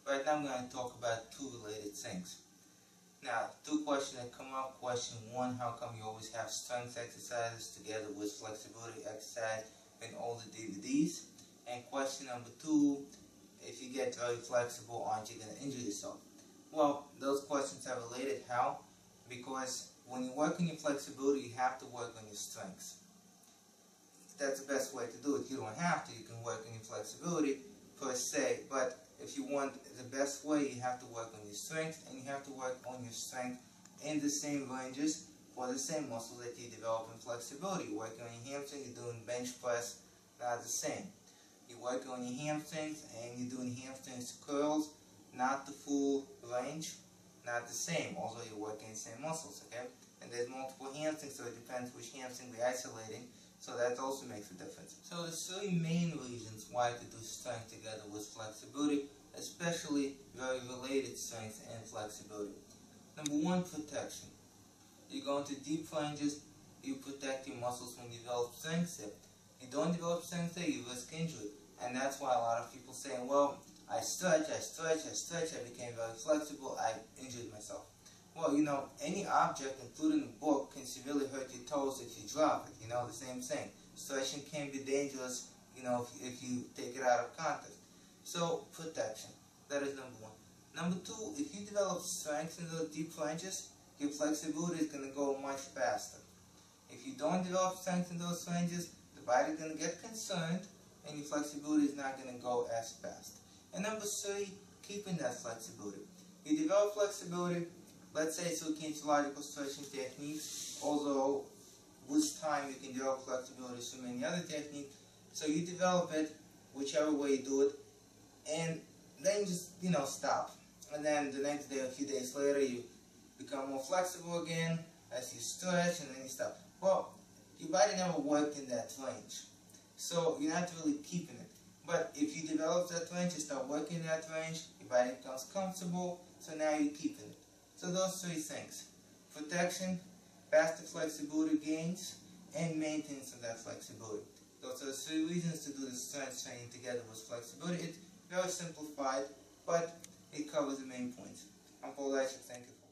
Right now I'm going to talk about two related things. Now, two questions that come up. Question one, how come you always have strength exercises together with flexibility exercise in all the DVDs? And question number two, if you get very flexible, aren't you going to injure yourself? Well, those questions are related. How? Because when you work on your flexibility, you have to work on your strengths. That's the best way to do it. You don't have to. You can work on your flexibility per se, but if you want the best way, you have to work on your strength, and you have to work on your strength in the same ranges for the same muscles that you develop in flexibility. You're working on your hamstring, you're doing bench press, not the same. You're working on your hamstrings, and you're doing hamstrings curls, not the full range, not the same, although you're working the same muscles, okay? And there's multiple hamstrings, so it depends which hamstring we're isolating, so that also makes a difference. So there's three main reasons why to do strength together with flexibility, especially very related strength and flexibility. Number one, protection. You go into deep lunges, you protect your muscles when you develop strength there. You don't develop strength there, you risk injury. And that's why a lot of people say, well, I stretch, I became very flexible, I injured myself. Well, you know, any object, including a book, can severely hurt your toes if you drop it. You know, the same thing. Stretching can be dangerous, you know, if you take it out of context. So, protection. That is number one. Number two, if you develop strength in those deep ranges, your flexibility is going to go much faster. If you don't develop strength in those ranges, the body is going to get concerned, and your flexibility is not going to go as fast. And number three, keeping that flexibility. You develop flexibility, let's say through kinesiological stretching techniques, although with time you can develop flexibility through many other techniques. So you develop it, whichever way you do it, and then you just, you know, stop. And then the next day, a few days later, you become more flexible again as you stretch, and then you stop. Well, your body never worked in that range, so you're not really keeping it. But if you develop that range, you start working in that range, your body becomes comfortable, so now you're keeping it. So those three things: protection, faster flexibility gains, and maintenance of that flexibility. Those are the three reasons to do the strength training together with flexibility. It's very simplified, but it covers the main points. I'm Paul. Thank you.